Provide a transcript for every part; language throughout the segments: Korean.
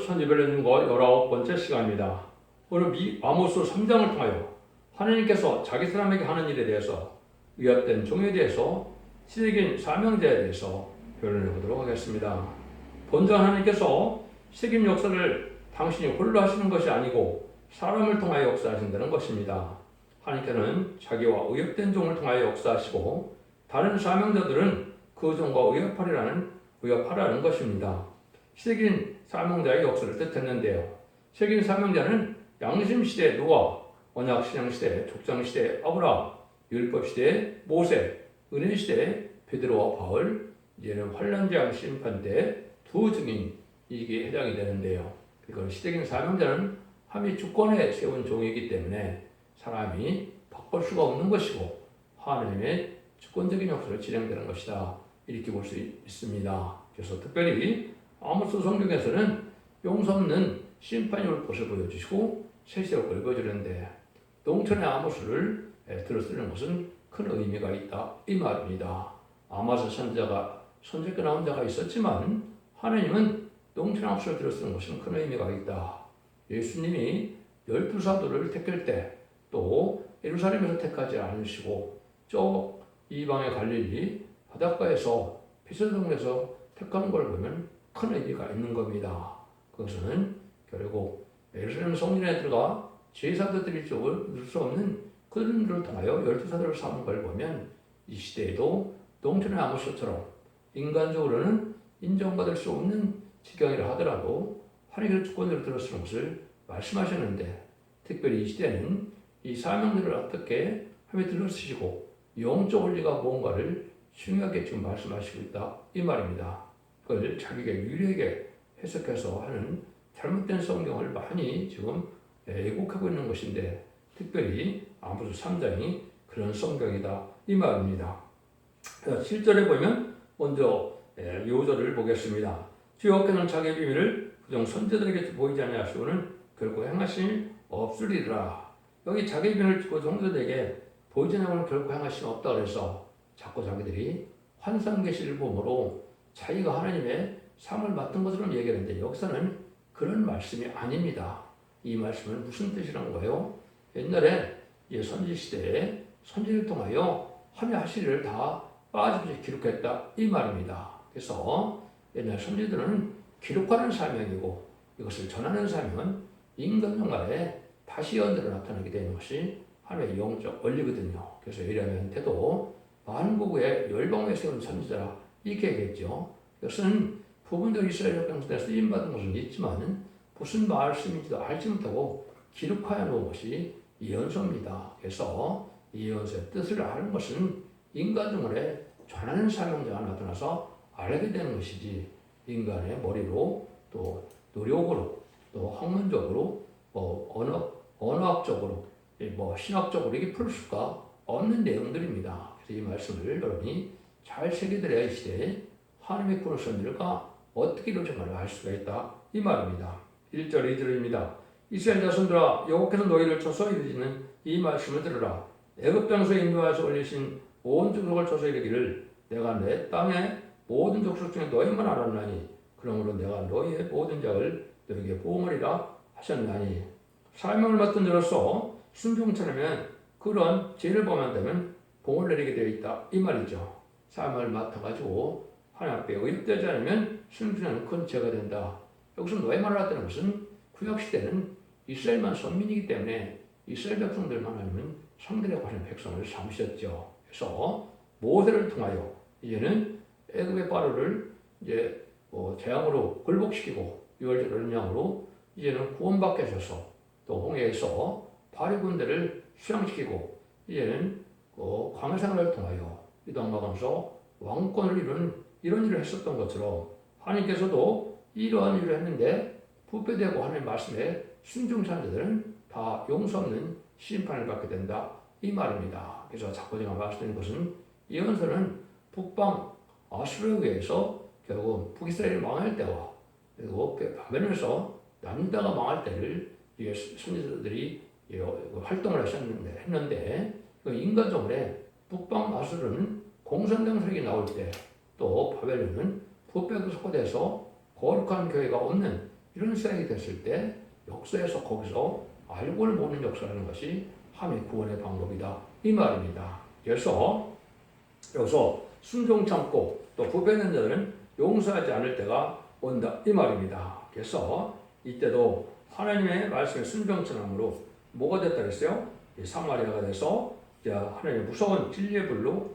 선지별로 거 19번째 시간입니다. 오늘 아모스 3장을 통하여 하나님께서 자기 사람에게 하는 일에 대해서 위압된 종에 대해서 시적인 사명자에 대해서 변론해 보도록 하겠습니다. 본전 하나님께서 세겜 역사를 당신이 홀로 하시는 것이 아니고 사람을 통하여 역사하신다는 것입니다. 하나님께는 자기와 의협된 종을 통하여 역사하시고 다른 사명자들은 그 종과 의협하라는 것입니다. 세긴 사명자의 역사를 뜻했는데요. 세긴 사명자는 양심시대 노아, 언약신앙시대 족장시대 아브라함, 율법시대 모세, 은혜시대 베드로와 바울, 이제는 환란재앙 심판 때 두 증인 이게 해당이 되는데요. 그리고 시대긴 사명자는 함이 주권에 세운 종이기 때문에 사람이 바꿀 수가 없는 것이고 하나님의 주권적인 역사를 진행되는 것이다. 이렇게 볼 수 있습니다. 그래서 특별히 아모스 성경에서는 용서 없는 심판이 올 것을 보여주시고 세세역을 보여주는데 농촌의 아모스를 들어쓰는 것은 큰 의미가 있다. 이 말입니다. 아모스 선지자가 나온 자가 있었지만 하나님은 농촌의 아모스를 들어쓰는 것은 큰 의미가 있다. 예수님이 12사도를 택할 때 또 예루살렘에서 택하지 않으시고 저 이방의 갈릴리 바닷가에서 피서동에서 택하는 걸 보면 큰 의미가 있는 겁니다. 그것은 결국 예루살렘 성전에 들어가 제사도들이 넣을 수 없는 그들을 통하여 12사도를 삼은 걸 보면 이 시대에도 농촌의 아모스처럼 인간적으로는 인정받을 수 없는 지경이라 하더라도 하나님의 주권으로 들어쓰는 것을 말씀하셨는데 특별히 이 시대는 이 사명들을 어떻게 하며 들어쓰시고 영적 원리가 무언가를 중요하게 지금 말씀하시고 있다 이 말입니다. 그걸 자기가 유리하게 해석해서 하는 잘못된 성경을 많이 지금 왜곡하고 있는 것인데 특별히 아모스 3장이 그런 성경이다 이 말입니다. 7절에 보면 먼저 요절을 보겠습니다. 주여께서는 자기의 비밀을 부정 선지자들에게 보이지 아니하시고는 결코 행하심이 없으리라. 여기 자기의 비밀을 주고 성도들에게 보이지 않으면 결코 행하심이 없다 그래서 자꾸 자기들이 환상 계시를 보므로 자기가 하나님의 삶을 맡은 것처럼 얘기하는데 여기서는 그런 말씀이 아닙니다. 이 말씀은 무슨 뜻이란 거예요? 옛날에 선지시대에 선지를 통하여 하며 하실 일을 다 빠짐없이 기록했다 이 말입니다. 그래서 옛날 선지들은 기록하는 사명이고 이것을 전하는 사명은 인간 생활에 다시 연대로 나타나게 되는 것이 하나님의 영적 원리거든요. 그래서 에리야한테도 만국의 열방에 세운 선지자라 이렇게 얘기했죠. 이것은 부분적으로 이스라엘 백성들에 쓰임받은 것은 있지만 무슨 말씀인지도 알지 못하고 기록하여 놓은 것이 예언서입니다. 그래서 이 예언서의 뜻을 아는 것은 인간 생활에 전하는 사명자가 나타나서 알게 되는 것이지 인간의 머리로 또 노력으로 또 학문적으로 언어학적으로 신학적으로 이게 풀 수가 없는 내용들입니다. 그래서 이 말씀을 여러분이 잘 새겨들어야 이 시대에 하나님의 그런 선들과 어떻게 이루어져가를 알 수가 있다 이 말입니다. 1절 2절입니다. 이스라엘 자손들아 여호와께서 너희를 쳐서 이르시는 이 말씀을 들으라. 애굽 땅에서 인도하여서 올리신 온 족속을 쳐서 이르기를 내가 내 땅의 모든 족속 중에 너희만 알았나니 그러므로 내가 너희의 모든 자를 너희에게 보험하리라 하셨나니 사명을 맡은 자로서 순종처럼 그런 죄를 범한다면 봉을 내리게 되어 있다 이 말이죠. 사명을 맡아가지고 하나님 앞에 의롭되지 않으면 순종하는 큰 죄가 된다. 여기서 너희만 알았다는 것은 구약시대는 이스라엘만 선민이기 때문에 이스라엘 백성들만 하나님은 상대라고 하는 백성을 삼으셨죠. 그래서 모세를 통하여 이제는 애굽의 파로를 이제 재앙으로 굴복시키고 유월절 언약으로 이제는 구원받게 하셔서 또 홍해에서 바리 군대를 수양시키고 이제는 광야생활을 통하여 이방마감서 왕권을 이룬 이런 일을 했었던 것처럼 하나님께서도 이러한 일을 했는데 부패되고 하나님 말씀에 순종하는 자들은 다 용서 없는 심판을 받게 된다 이 말입니다. 그래서 자꾸 제가 말씀드린 것은 예언서는 북방 아수르에 의해서 결국 북이스라엘이 망할 때와 그리고 바벨론에서 남유다가 망할 때를 선지자들이 활동을 했는데 인간적으로 북방 아수르는 공산당 세력이 나올 때 또 바벨론은 부패도 소거돼서 거룩한 교회가 없는 이런 생각이 됐을 때 역사에서 거기서 알고를 보는 역사라는 것이 하나님의 구원의 방법이다 이 말입니다. 그래서 여기서 순종 참고 또 부패하는 자들은 용서하지 않을 때가 온다 이 말입니다. 그래서 이때도 하나님의 말씀에 순종 참함으로 뭐가 됐다 그랬어요? 사마리아가 돼서 하나님의 무서운 진리의 불로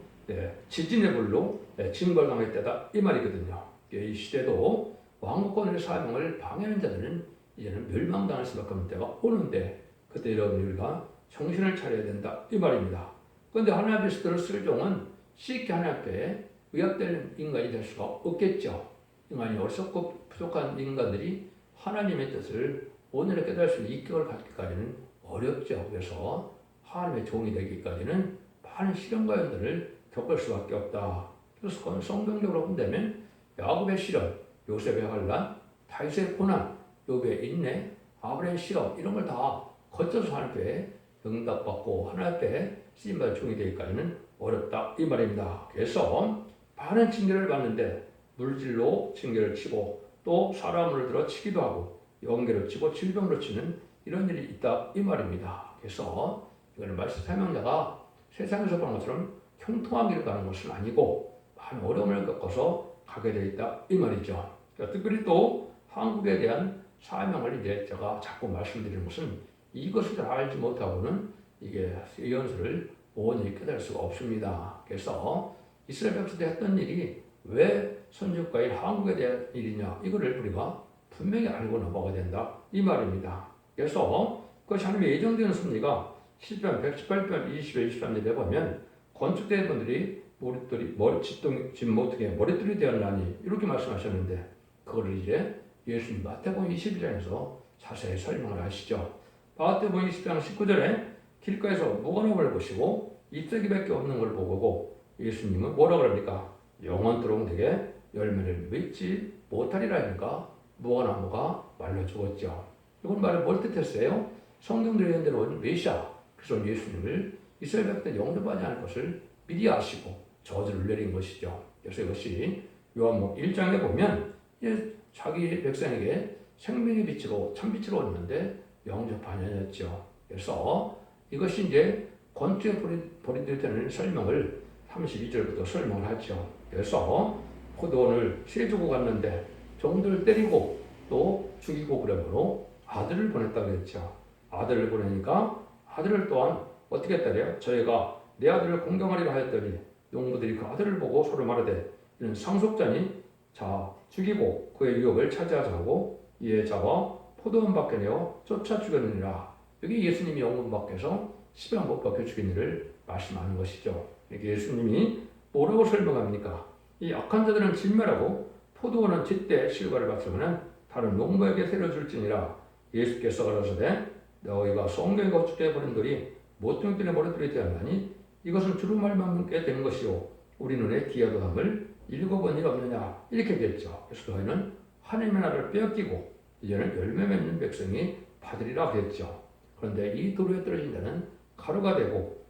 지진의 불로 징벌당할 때다 이 말이거든요. 이 시대도 왕국권의 사명을 방해하는 자들은 이제는 멸망당할 수밖에 없는 때가 오는데 그때 여러분 우리가 정신을 차려야 된다 이 말입니다. 그런데 하나님 앞에 서들 슬종은 쉽게 하나님 앞에 의합되는 인간이 될 수가 없겠죠. 인간이 어리석고 부족한 인간들이 하나님의 뜻을 오늘에 깨달을 수 있는 인격을 갖기까지는 어렵죠. 그래서 하나님의 종이 되기까지는 많은 시련과 연단을 겪을 수밖에 없다. 그래서 그건 성경적으로 본다면 야곱의 시련, 요셉의 환난, 다윗의 고난, 욥의 인내, 아브라함의 시험 이런 걸 다 거쳐서 하나님 앞에 응답받고 하나님 앞에 쓰임받을 종이 되기까지는 어렵다 이 말입니다. 그래서 많은 징계를 받는데 물질로 징계를 치고 또 사람을 들어 치기도 하고 영계로 치고 질병으로 치는 이런 일이 있다 이 말입니다. 그래서 이거는 말씀 사명자가 세상에서 보는 것처럼 형통한 길을 가는 것은 아니고 많은 어려움을 겪어서 가게 되어 있다 이 말이죠. 특별히 또 한국에 대한 사명을 이제 제가 자꾸 말씀드리는 것은 이것을 잘 알지 못하고는 이게 예언서를 온전히 깨달을 수가 없습니다. 그래서 이스라엘 백성들이 했던 일이 왜 선지국가인 한국에 대한 일이냐 이거를 우리가 분명히 알고 넘어가야 된다 이 말입니다. 그래서 그것이 하나님의 예정되는 섭리가 시편 118편 20에 23절에 보면 건축된 분들이 짓 못하게 머리털이 되었나니 이렇게 말씀하셨는데 그거를 이제 예수님 마태복음 22장에서 자세히 설명을 하시죠. 마태복음 20장 19절에 길가에서 무화과나무를 보시고 잎사귀밖에 없는 걸 보고 예수님은 뭐라고 합니까? 영원토록 내게 열매를 맺지 못하리라 하니까 무화과나무가 말라 죽었죠. 이건 말을 뭘 뜻했어요? 성경들의 예언대로 메시아 그래서 예수님을 이스라엘 백성들 영접하지 않을 것을 미리 아시고 저주를 내린 것이죠. 그래서 이것이 요한복음 1장에 보면 자기 백성에게 생명의 빛으로 참빛으로 왔는데 영접하지 않았죠. 그래서 이것이 이제 권투에 버리되는 설명을 32절부터 설명을 하죠. 그래서 포도원을 새 주고 갔는데 종들을 때리고 또 죽이고 그러므로 아들을 보냈다고 했죠. 아들을 보내니까 아들을 또한 어떻게 했다래요? 저희가 내 아들을 공경하리라 하였더니 농부들이 그 아들을 보고 서로 말하되 이는 상속자니 자 죽이고 그의 유업을 차지하자고 이에 잡아 포도원 밖에 내어 쫓아 죽였느니라. 여기 예수님이 영문 밖에서 십양 못 박혀 죽인 일을 말씀하는 것이죠. 이게 예수님이 뭐라고 설명합니까? 이 악한 자들은 진멸하고 포도원은 제때 실과를 받으면 다른 농부에게 세려줄지니라. 예수께서 가라사대 너희가 성경에 거축해 버린 돌이 모퉁이들의 머리털이 되었나니 이것은 주로 말만 묻게 되는 것이요 우리 눈에 기여도 함을 읽어본 일 없느냐 이렇게 됐죠. 그래서 너희는 하나님의 나라를 빼앗기고 이제는 열매 맺는 백성이 받으리라 그랬죠. 그런데 이 돌에 떨어진 자는 가루가 되고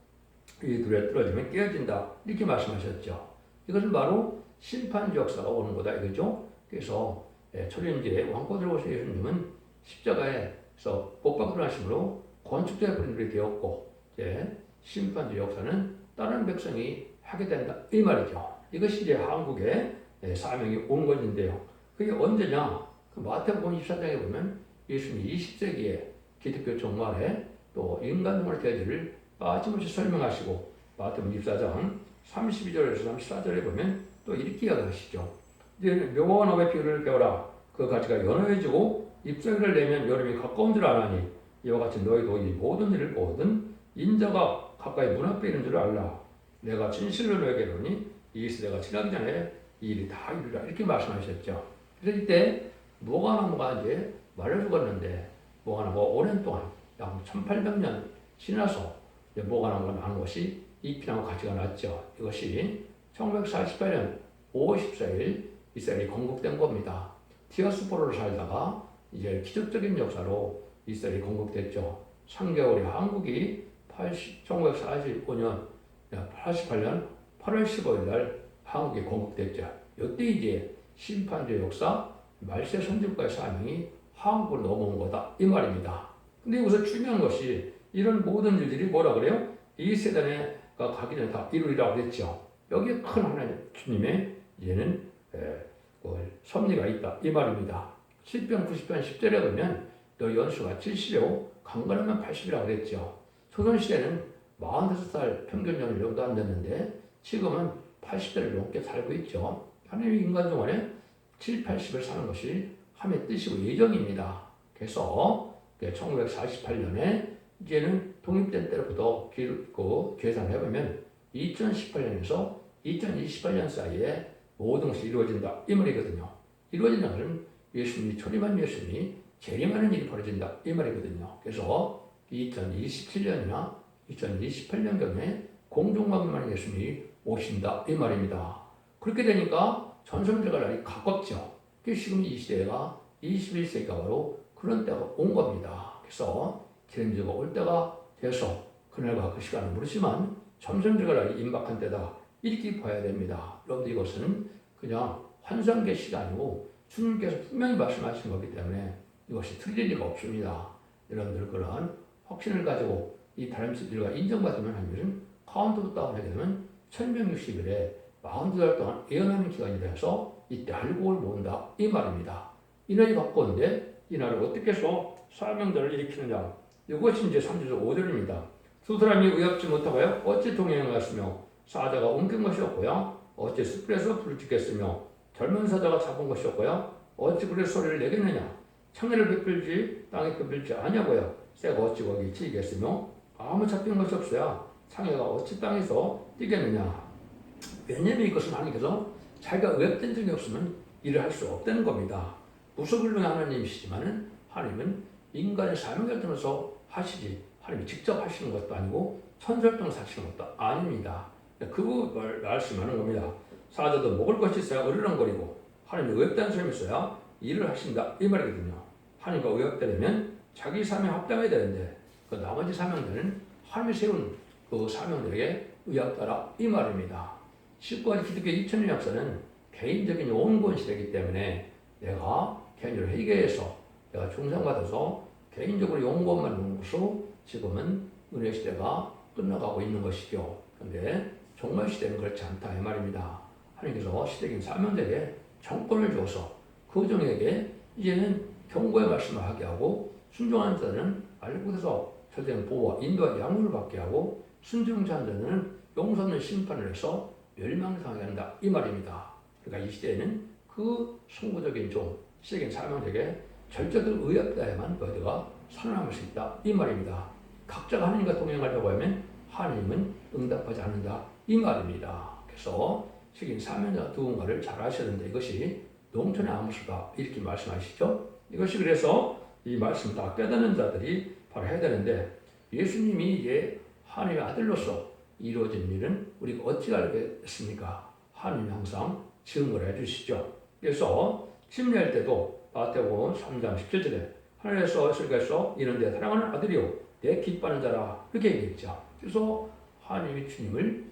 이 돌에 떨어지면 깨어진다 이렇게 말씀하셨죠. 이것은 바로 심판주 역사가 오는 거다 이거죠. 그래서 초린지에 왕권을 오신 예수님은 십자가에서 못 박혀 하심으로 건축자의 분들이 되었고 심판주 역사는 다른 백성이 하게 된다 이 말이죠. 이것이 이제 한국의 사명이 온 것인데요. 그게 언제냐? 그 마태복음 24장에 보면 예수님이 20세기에 기독교 종말에 또 인간동물 대지를 빠짐없이 설명하시고 마태복음 24장 32절에서 34절에 보면 또 이렇게 이야기하시죠. 이제 묘화나무의 피를 깨워라. 그 가지가 연호해지고 잎사귀를 내면 여름이 가까운 줄 아나니 이와 같이 너희도 이 모든 일을 보거든 인자가 가까이 문 앞에 있는 줄 알라. 내가 진실로 너에게 이르노니 이 시대가 지나기 전에 이 일이 다 이루리라 이렇게 말씀하셨죠. 그래서 이때 무화과나무가 이제 말라 죽었는데 무화과나무가 오랜 동안 약 1800년 지나서 무화과나무가 나는 것이 잎이나무 가지가 났죠. 이것이 1948년 5월 14일 이스라엘이 건국된 겁니다. 디아스포라로 살다가 이제 기적적인 역사로 이스라엘이 건국됐죠. 3개월에 한국이 1945년 88년 8월 15일 날 한국이 건국됐죠. 이때 이제 심판주의 역사, 말세 선지국가의 사명이 한국으로 넘어온 거다 이 말입니다. 근데 여기서 중요한 것이 이런 모든 일들이 뭐라 그래요? 이 세단에가 가기 전에 다 이루리라고 그랬죠. 여기에 큰 하나님 주님의 이제는 섭리가 있다 이 말입니다. 10편 90편 10절에 보면 너 연수가 70이요 강건하면 80이라고 그랬죠. 조선시대는 45살 평균 연령도 안 됐는데 지금은 80대를 넘게 살고 있죠. 하나님의 인간 동안에 7, 80을 사는 것이 하나님의 뜻이고 예정입니다. 그래서 1948년에 이제는 독립된 때로부터 계산해보면 2018년에서 2028년 사이에 모든 것이 이루어진다 이 말이거든요. 이루어진다는 것은 예수님이 초림한 예수님이 재림하는 일이 벌어진다 이 말이거든요. 그래서 2027년이나 2028년경에 공중만물한 예수님이 오신다 이 말입니다. 그렇게 되니까 전성제가 날이 가깝죠. 지금 이 시대가 21세기가 바로 그런 때가 온 겁니다. 그래서 재림제가 올 때가 돼서 그날과 그 시간은 모르지만 전성제가 날이 임박한 때다 이렇게 봐야 됩니다. 여러분들 이것은 그냥 환상 계시가 아니고 주님께서 분명히 말씀하신 거기 때문에 이것이 틀릴 리가 없습니다. 여러분들 그런 확신을 가지고 이 다림질과 인정받으면 하는 카운트도 다운하게 되면 1160일에 42달 동안 예언하는 기간이 돼서 이때 할복을 모은다 이 말입니다. 이 날이 가까운데 이 날을 어떻게 해서 사명자를 일으키느냐 이것이 이제 3절 5절입니다. 두 사람이 의합지 못하고요 어찌 동행하였으며 사자가 옮긴 것이었고요 어찌 숯불에서 불을 지켰으며 젊은 사자가 잡은 것이었고요 어찌 불의 소리를 내겠느냐 창해를 베풀지 땅에 베풀지 아니하고요 새가 어찌 거기 치겠으며 아무 잡힌 것이 없어야 창해가 어찌 땅에서 뛰겠느냐. 왜냐면 이것은 하나님께서 자기가 의협된 적이 없으면 일을 할 수 없다는 겁니다. 무소불능한 하나님이시지만은 하나님은 인간의 사명을 통해서 하시지 하나님이 직접 하시는 것도 아니고 천사를 통해서 하시는 것도 아닙니다. 그걸 말씀하는 겁니다. 사자도 먹을 것이 있어야 으르렁거리고 하나님이 의협된 사람이 있어야 일을 하신다 이 말이거든요. 하나님과 의협되려면 자기 사명에 합당해야 되는데 그 나머지 사명들은 하나님이 세운 그 사명들에게 의합하라 이 말입니다. 19가지 기독교 2000년 역사는 개인적인 온건 시대이기 때문에 내가 개인적으로 회개해서 내가 중상받아서 개인적으로 용건만 놓는 것으로 지금은 은혜 시대가 끝나가고 있는 것이죠. 그런데 종말 시대는 그렇지 않다 이 말입니다. 하나님께서 시대적인 사명자에게 정권을 줘서 그 종에게 이제는 경고의 말씀을 하게 하고 순종하는 자는 알고서 절대는 보호와 인도와 양육을 받게 하고 순종자 자는 용서 없는 심판을 해서 멸망당하게 한다 이 말입니다. 그러니까 이 시대에는 그 선구적인 종, 시대적인 사명자에게 절대적으로 의합되어야만 너희가 살아남을 수 있다 이 말입니다. 각자가 하나님과 동행하려고 하면 하나님은 응답하지 않는다 이 말입니다. 그래서 시긴 사명자 누군가를 잘 아셔야 되는데 이것이 농촌의 아무수다 이렇게 말씀하시죠. 이것이 그래서 이 말씀 다 깨닫는 자들이 바로 해야 되는데 예수님이 이제 하나님의 아들로서 이루어진 일은 우리가 어찌 알겠습니까? 하나님이 항상 증거를 해주시죠. 그래서 침례할 때도 마태복음 3장 17절에 하늘에서 설계해서 이런 데 사랑하는 아들이요 내 기뻐하는 자라 그렇게 얘기했죠. 그래서 하나님이 주님을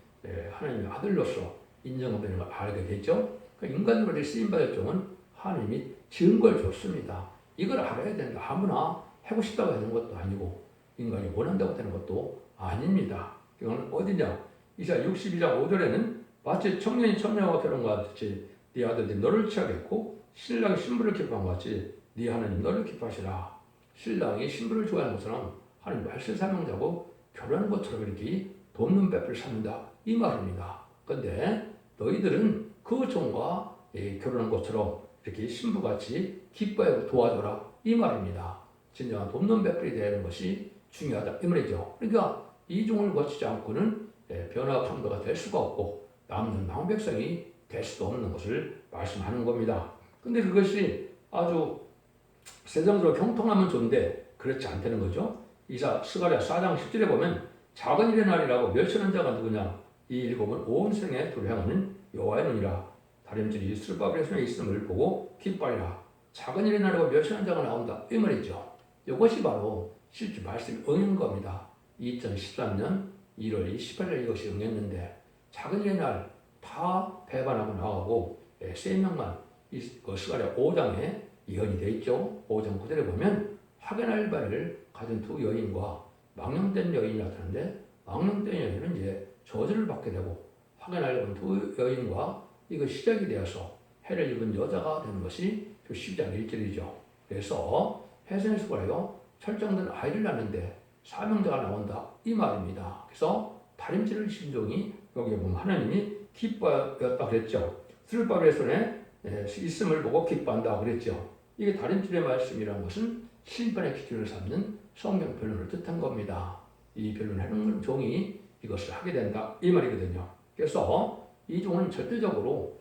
하나님의 아들로서 인정하는 걸 알게 되죠. 그러니까 인간으로 쓰임받을 종은 하나님이 증거를 줬습니다. 이걸 알아야 된다. 아무나 하고 싶다고 하는 것도 아니고 인간이 원한다고 되는 것도 아닙니다. 이건 어디냐? 이사 62장 5절에는 마치 청년이 처녀와 결혼과 같이 네 아들들이 너를 취하겠고 신랑이 신부를 기뻐한 것 같이 네 하나님 너를 기뻐하시라. 신랑이 신부를 좋아하는 것처럼 하나님 말씀 사명자고 결혼하는 것처럼 이렇게 돕는 배를 삼는다 이 말입니다. 그런데 너희들은 그 종과 결혼한 것처럼 이렇게 신부같이 기뻐하고 도와줘라 이 말입니다. 진정한 돕는 배불이 되는 것이 중요하다 이 말이죠. 그러니까 이 종을 거치지 않고는 변화와 창조가 될 수가 없고 남는 망백성이 될 수도 없는 것을 말씀하는 겁니다. 근데 그것이 아주 세상적으로 형통하면 좋은데 그렇지 않다는 거죠. 이사 스가랴 4장 10절에 보면 작은 일의 날이라고 멸시하는 자가 누구냐 이 일곱은 온 생에 불행하는 여호와의 눈이라 다림질이 술밥의 손에 있음을 보고 기뻐하리라. 작은 일의 날이라고 멸시하는 자가 나온다 이 말이죠. 이것이 바로 실제 말씀이 응한 겁니다. 2013년 1월 28일 이것이 응했는데 작은 일의 날 다 배반하고 나가고 3명만 스가랴 5장에 예언이 되어 있죠. 5장 9절에 보면 확연할 바를 가진 두 여인과 망령된 여인이 나타나는데 망령된 여인은 이제 저주를 받게 되고 확연할 두 여인과 이거 시작이 되어서 해를 입은 여자가 되는 것이 12장 1절이죠. 그래서 해선에서 보아요. 철정된 아이를 낳는데 사명자가 나온다 이 말입니다. 그래서 다림질을 신종이 여기에 보면 하나님이 기뻐하였다 그랬죠. 스룹바벨의 손에 있음을 보고 기뻐한다 그랬죠. 이게 다림질의 말씀이라는 것은 심판의 기준을 삼는 성경 변론을 뜻한 겁니다. 이 변론하는 종이 이것을 하게 된다 이 말이거든요. 그래서 이 종은 절대적으로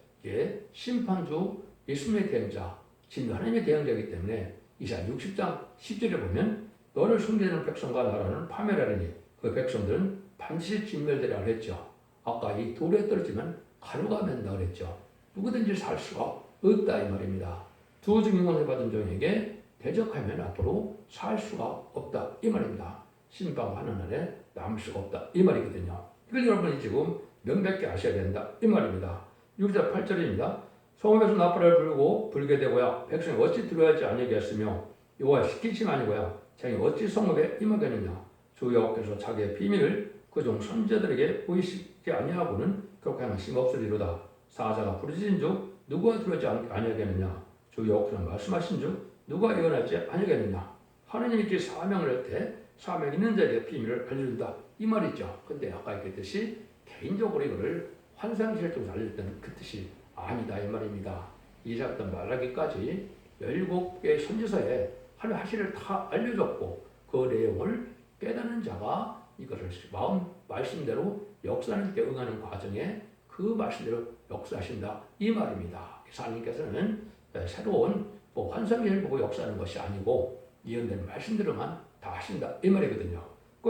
심판주 예수님의 대행자, 진노 하나님의 대행자이기 때문에 이사야 60장 10절에 보면 너를 숨기는 백성과 나라는 파멸하리니 그 백성들은 반드시 진멸되리라 그랬죠. 아까 이 돌에 떨어지면 가루가 맨다 그랬죠. 누구든지 살 수가 없다 이 말입니다. 두 증인권을 받은 종에게 대적하면 앞으로 살 수가 없다 이 말입니다. 심판하는 날에 남을 수가 없다 이 말이거든요. 이걸 여러분이 지금 명백히 아셔야 된다 이 말입니다. 6절 8절입니다. 성읍에서 나팔을 불고 불게 되고야 백성이 어찌 들어야지 아니겠으며 여호와 시키심 아니고야 자기 어찌 성읍에 임하겠느냐. 주 여호와께서 자기의 비밀을 그종 선지자들에게 보이시지 아니하고는 그렇게 하심 없으리로다. 사자가 부르짖은 즉 누가 들어지 아니하겠느냐. 주 여호와께서 말씀하신 즉 누가 예언하지 아니하겠느냐. 하느님께 사명을 할 때 사명 있는 자리에 비밀을 알려준다 이 말이죠. 근데 아까 얘기했듯이 개인적으로 이거를 환상실적으로 알릴 때는 그 뜻이 아니다 이 말입니다. 이사부터 말라기까지 17개의 선지서에 하나님 하시를 다 알려줬고 그 내용을 깨닫는 자가 이것을 마음 말씀대로 역사하는 데 응하는 과정에 그 말씀대로 역사하신다 이 말입니다. 그래서 하나님께서는 새로운 환상을 보고 역사하는 것이 아니고 예언된 말씀대로만 다 하신다 이 말이거든요.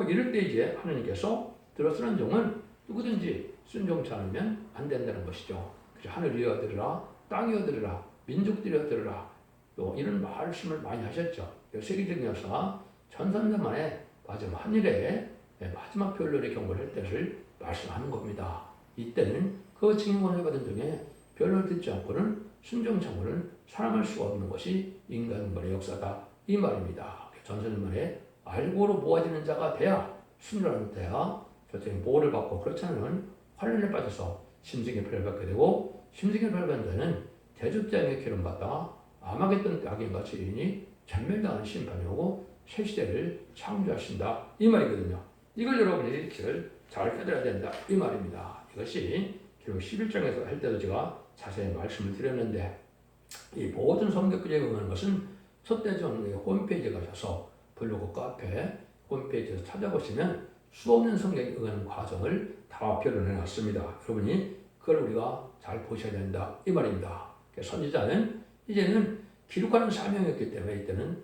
이럴 때 이제 하나님께서 들어서는 종은 누구든지 순종치 않으면 안 된다는 것이죠. 그래서 하늘이여 들으라, 땅이여 들으라, 민족들이여 들으라. 또 이런 말씀을 많이 하셨죠. 세계적인 역사가 1300년 만에 마지막 한일에 마지막 변론의 경고를 할 때를 말씀하는 겁니다. 이때는 그 증인권을 받은 중에 변론을 듣지 않고는 순종치 않고는 살아갈 수가 없는 것이 인간권의 역사다 이 말입니다. 1300년 만에 알고로 모아지는 자가 돼야 순종하는 자야 저쪽에 보호를 받고 그렇지 않으면 환란에 빠져서 심승의 표를 받게 되고 심승의 표를 받는 자는 대접장의 기름 받다가 아마겟돈 악인과 죄인이 전멸당하는 심판이 오고 새 시대를 창조하신다 이 말이거든요. 이걸 여러분이 잘 깨달아야 된다 이 말입니다. 이것이 결국 11장에서 할 때도 제가 자세히 말씀을 드렸는데 이 모든 성경구절에 응하는 것은 첫대정의 홈페이지에 가셔서 블로그 카페 홈페이지에서 찾아보시면 수없는 성경에 응하는 과정을 다 표현해 놨습니다. 여러분이 그걸 우리가 잘 보셔야 된다 이 말입니다. 선지자는 이제는 기록하는 사명이었기 때문에 이때는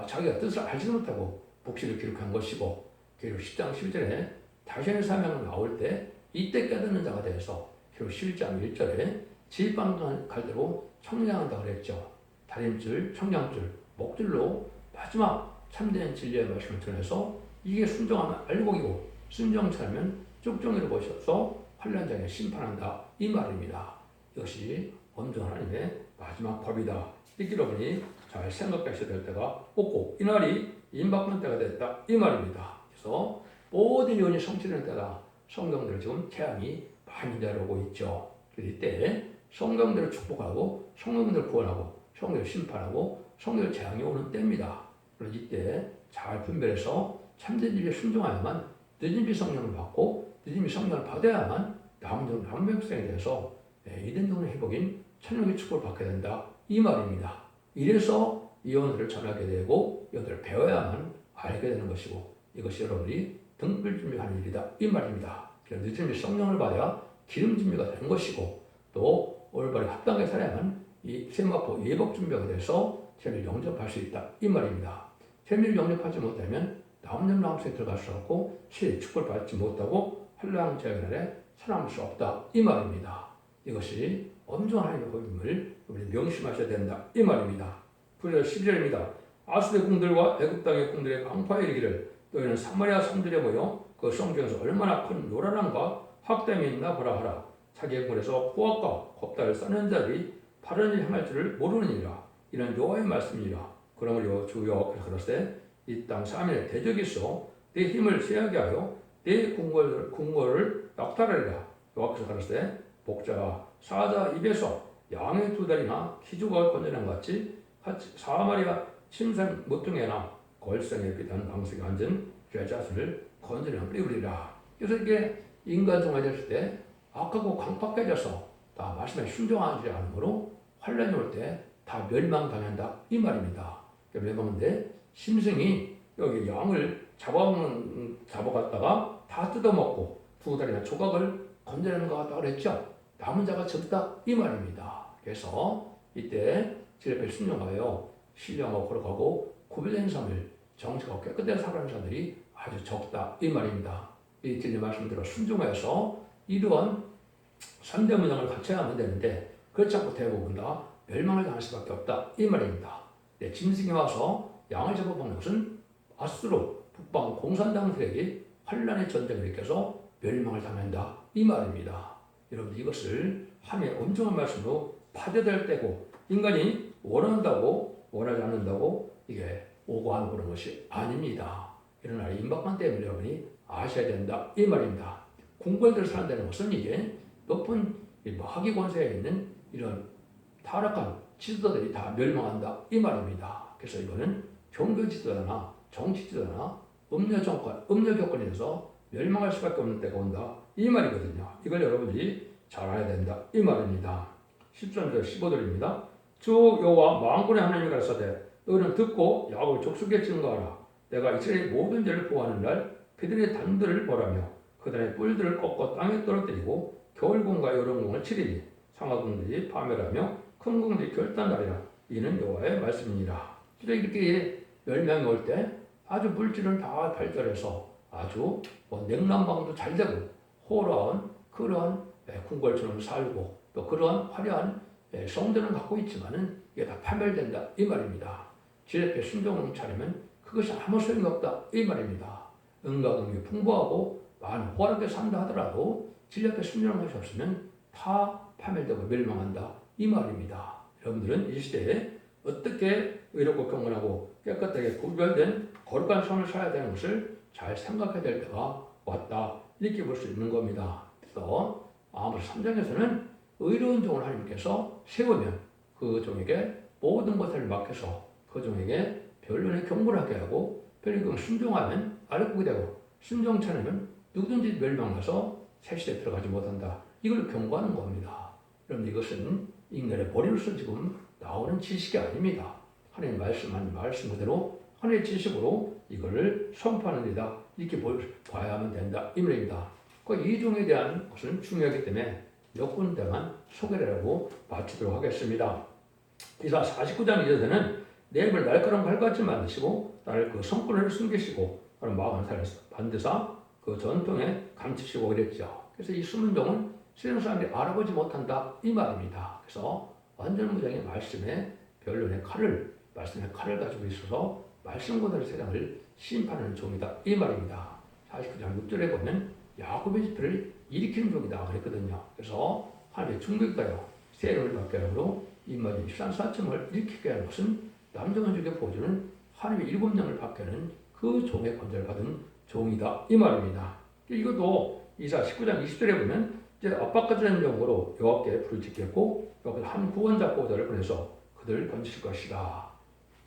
자기가 뜻을 알지 못하고 복시를 기록한 것이고 그리고 10장 11절에 당신의 사명을 나올 때 이때 깨닫는 자가 되어서 그리고 11장 1절에 지팡 갈대로 청량한다고 그랬죠. 다림줄, 청량줄, 목줄로 마지막 참된 진리의 말씀을 전해서 이게 순종하면 알곡이고 순종치 않으면 쭉종이로 보셔서 환란장에 심판한다 이 말입니다. 이것이 엄정 하나님의 마지막 법이다. 이렇게 여러분이 잘 생각하셔야 될 때가 없고 이날이 임박한 때가 됐다 이 말입니다. 그래서 모든 예언이 성취되는 때가 성경대로 지금 재앙이 많이 내려오고 있죠. 그래서 이때 성경대로 축복하고 성경대로 구원하고 성경대로 심판하고 성경대로 재앙이 오는 때입니다. 그래서 이때 잘 분별해서 참된 일에 순종하야만 늦은비 성령을 받고 늦은비 성령을 받아야만 남은 백성에 대해서 이den동의 회복인 천국의 축복을 받게 된다 이 말입니다. 이래서 예언들을 전하게 되고 예언들을 배워야만 알게 되는 것이고 이것이 여러분이 등불 준비하는 일이다 이 말입니다. 그래서 늦은 성령을 받아야 기름 준비가 되는 것이고 또 올바르게 합당하게 살아야만 이 세마포 예복 준비가 돼서 재미를 영접할 수 있다 이 말입니다. 재미를 영접하지 못하면 남는 마음속에 들어갈 수 없고 시의 축복을 받지 못하고 한량제의 날에 살아남을 수 없다 이 말입니다. 이것이 엄중한 하나님의 법임을 우리 명심하셔야 된다 이 말입니다. 그래서 11절입니다. 아수르의 궁들과 애굽 땅의 궁들의 강파에 이르기를 너희는 사마리아 성들에 모여 그 성중에서 얼마나 큰 요란함과 확담이 있나 보라 하라. 자기의 굴에서 포악과 겁달을 싸는 자들이 바른 일 행할 줄을 모르느니라. 이런 여호와의 말씀이라. 그러므로 주여 그러세 이 땅 사면에 대적이 있어 내 힘을 세하게 하여 내 궁궐을 약탈하리라. 여호와께서 가라사대 목자가 사자 입에서 양의 두 다리나 기주가 건져낸 같이 사마리아 침상 모퉁이나 걸성에 비단 방석에 앉은 제 자손을 건져낸 뿌리리라. 그래서 이게 인간 종이 됐을 때 악하고 강팍해져서 다 말씀에 순종하지 않으므로 환란이 올 때 다 멸망당한다 이 말입니다. 멸망인데 심승이 여기 양을 잡아갔다가 다 뜯어먹고 두 다리나 조각을 건져내는 것 같다 그랬죠. 남은 자가 적다 이 말입니다. 그래서 이때 질 앞에 순종하여 신령하고 거룩하고 구별된 삶을 정직하고 깨끗하게 살아가는 사람들이 아주 적다 이 말입니다. 이 진리 말씀대로 순종해서 이러한 3대 문항을 갖춰야 하면 되는데 그렇지 않고 대부분 다 멸망을 당할 수밖에 없다 이 말입니다. 짐승이 와서 양을 잡아먹는 것은 아수로 북방 공산당들에게 환란의 전쟁을 일으켜서 멸망을 당한다 이 말입니다. 여러분 이것을 하나님의 엄중한 말씀으로 파괴될 때고 인간이 원한다고 원하지 않는다고 이게 오고하는 그런 것이 아닙니다. 이러나 임박한 때문에 여러분이 아셔야 된다 이 말입니다. 궁궐들을 산다는 것은 이게 높은 학위 권세에 있는 이런 타락한 지도자들이 다 멸망한다 이 말입니다. 그래서 이거는 종교 지도자나 정치 지도자나 음녀 정권, 음녀 교권에서 멸망할 수밖에 없는 때가 온다 이 말이거든요. 이걸 여러분들이 잘 알아야 된다 이 말입니다. 13절 15절입니다. 주 여호와 만군의 하나님이 가라사대 너희는 듣고 야곱의 족속에 증거하라. 내가 이스라엘 모든 죄를 보호하는 날 그들의 단들을 벌하며 그들의 뿔들을 꺾어 땅에 떨어뜨리고 겨울공과 여름공을 치리니 상하공들이 파멸하며 큰 공들이 결단하리라. 이는 여호와의 말씀이니라. 이렇게 멸망이 올 때 아주 물질은 다 발달해서 아주 냉난방도 잘 되고 호러한 그러한 궁궐처럼 살고 또 그러한 화려한 성전을 갖고 있지만은 이게 다 파멸된다 이 말입니다. 질 앞에 순종을 차리면 그것이 아무 소용이 없다 이 말입니다. 은과 금이 풍부하고 많은 호락하게 산다 하더라도 질 앞에 순종을 하시 없으면 다 파멸되고 멸망한다 이 말입니다. 여러분들은 이 시대에 어떻게 의롭고 경건하고 깨끗하게 구별된 거룩한 삶을 살아야 되는 것을 잘 생각해야 될 때가 왔다 이렇게 볼 수 있는 겁니다. 그래서 아모스 3장에서는 의로운 종을 하나님께서 세우면 그 종에게 모든 것을 맡겨서 그 종에게 변론에 경고하게 하고 변론에 순종하면 아랫국이 되고 순종치 않으면 누구든지 멸망해서 새 시대에 들어가지 못한다. 이걸 경고하는 겁니다. 여러분 이것은 인간의 머리로서 지금 나오는 지식이 아닙니다. 하나님 말씀한 말씀 그대로 하나님의 지식으로 이거를 선포하는 데다 이렇게 봐야만 된다 이 말입니다. 이 종에 대한 것은 중요하기 때문에 몇 군데만 소개를 하고 마치도록 하겠습니다. 이사 49장 이전에는 내 입을 날카로운 칼같이 만드시고 나를 그 성꾼을 숨기시고 나를 마음을 살려서 반드사 그 전통에 감추시고 이랬죠. 그래서 이 숨은 종은 세상 사람들이 알아보지 못한다 이 말입니다. 그래서 완전 무장의 말씀에 변론의 칼을 말씀의 칼을 가지고 있어서 말씀 그대로 세상을 심판하는 종이다 이 말입니다. 49장 6절에 보면 야곱의 집회를 일으키는 종이다 그랬거든요. 그래서 하나님의 중국가요 세력을 받게 하므로 인마진 13사층을 일으키게 하는 것은 남정원족의 보조는 하나님의 7명을 받게 하는 그 종의 권세를 받은 종이다 이 말입니다. 이것도 이사 19장 20절에 보면 이제 압박까지 하는 용어로 여호와께 불을 지켰고 여호와께서 한 구원자 보호자를 보내서 그들을 건지실 것이다.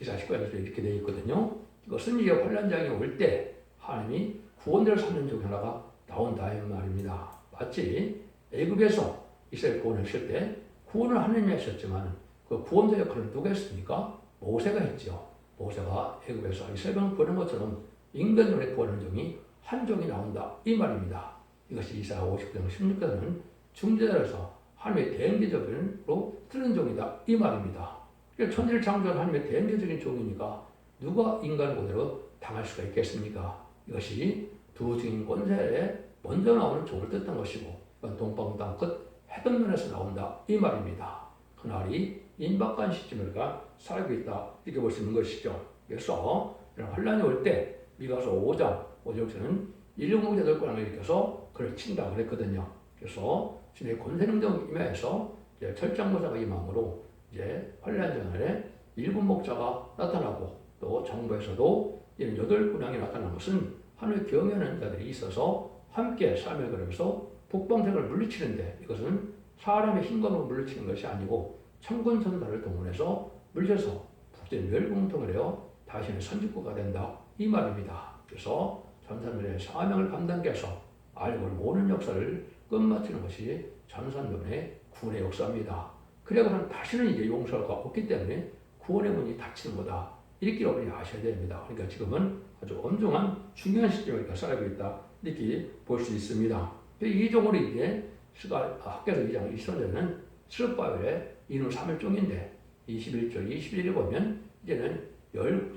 이사 19장에서 이렇게 되어 있거든요. 이것은 이제 환란장이 올 때 하나님이 구원자를 삼는 종 하나가 나온다 이 말입니다. 마치 애굽에서 이스라엘 구원했을 때 구원을 하나님이 하셨지만 그 구원자 역할을 누가 했습니까? 모세가 했죠. 모세가 애굽에서 이스라엘을 구원한 것처럼 인간적으로 구원하는 종이 한 종이 나온다 이 말입니다. 이것이 이사 59장 16절에는 중재자로서 하나님의 대행제적으로 쓰는 종이다 이 말입니다. 천지를 창조한 하나님의 대행제적인 종이니까 누가 인간 그대로 당할 수가 있겠습니까? 이것이 두 증인 권세에 먼저 나오는 종을 뜻한 것이고 동방 땅끝 해변면에서 나온다 이 말입니다. 그날이 임박한 시점을 살고 있다 이렇게 볼 수 있는 것이죠. 그래서 이런 환란이 올 때 미가서 5장 5절에는 일용국 8권을 일으켜서 그를 친다 그랬거든요. 그래서 주님의 권세능력 임하여서 철장모자가 임함으로 이제 환란 전날에 일곱 목자가 나타나고 또 정부에서도 이런 여덟 군왕이 나타난 것은 하늘 경외하는 자들이 있어서 함께 삶을 걸으면서 북방색을 물리치는데 이것은 사람의 힘으로 물리치는 것이 아니고 천군 천사를 동원해서 물려서 북전 멸공통을 해어 다시는 선진국가 된다 이 말입니다. 그래서 전산면의 사명을 감당해서 알고 모르는 역사를 끝마치는 것이 전산면의 구원의 역사입니다. 그래고는 다시는 이제 용서가 없기 때문에 구원의 문이 닫히는 거다. 이렇게 여러분이 아셔야 됩니다. 그러니까 지금은 아주 엄중한 중요한 시점에 우리가 살아가고 있다. 이렇게 볼 수 있습니다. 이적으로 이제 학계서 2장 23절에는 스룹바벨의 이는 3일종인데 21절 21절에 보면 이제는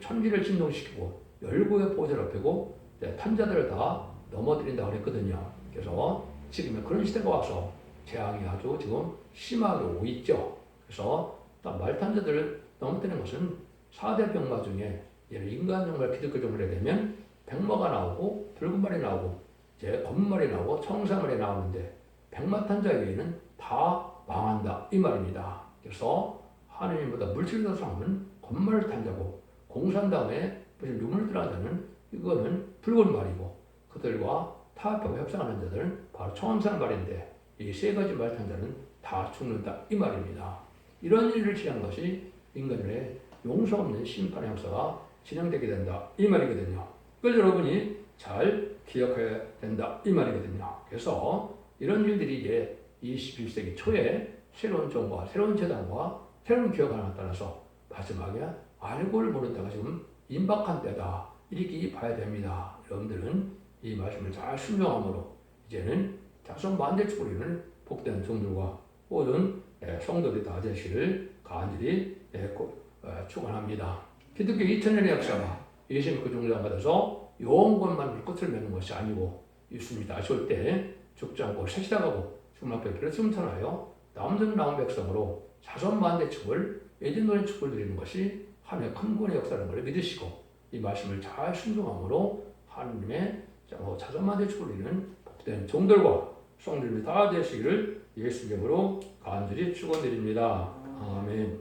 천지를 진동시키고 열고의 보좌를 펴고 탄자들을 다 넘어뜨린다고 그랬거든요. 그래서 지금 그런 시대가 와서 재앙이 아주 지금 심하게 오고 있죠. 그래서 말탄자들을 넘어뜨리는 것은 4대 병마 중에 인간 정말 기득권 정말이 되면 백마가 나오고 붉은 말이 나오고 이제 검은 말이 나오고 청사말이 나오는데 백마탄자 외에는 다 망한다 이 말입니다. 그래서 하느님보다 물질을 삼은 검말 탄자고 공산 다음에 무슨 유물을 들어간 자는 이거는 붉은 말이고 그들과 타협하고 협상하는 자들은 바로 청함산 말인데 이 세 가지 말 탄자는 다 죽는다 이 말입니다. 이런 일을 취한 것이 인간의 용서 없는 심판의 역사가 진행되게 된다 이 말이거든요. 그걸 여러분이 잘 기억해야 된다 이 말이거든요. 그래서 이런 일들이 이제 21세기 초에 새로운 정부와 새로운 재단과 새로운 기업에 나타나서 마지막에 알고를 모른다가 지금 임박한 때다 이렇게 봐야 됩니다. 여러분들은 이 말씀을 잘 순종함으로 이제는 자손 만대축을 이루는 복된 종들과 모든 성도들이 다 되시를 간절히 축원합니다. 기독교 2000년의 역사가 예수님 그 종장 받아서 영원만 끝을 맺는 것이 아니고 예수님이 다시 올 때 죽지 않고 새 시작하고 죽음 앞에 그를 승천하여 남전 나온 백성으로 자손 만대축을 예전의 축을 드리는 것이 하나님의 큰 구원의 역사라는 걸 믿으시고 이 말씀을 잘 순종함으로 하나님의 자손 만대축을 드리는 복된 종들과 성들이 다 되시기를 예수 이름으로 간절히 축원드립니다. 아멘.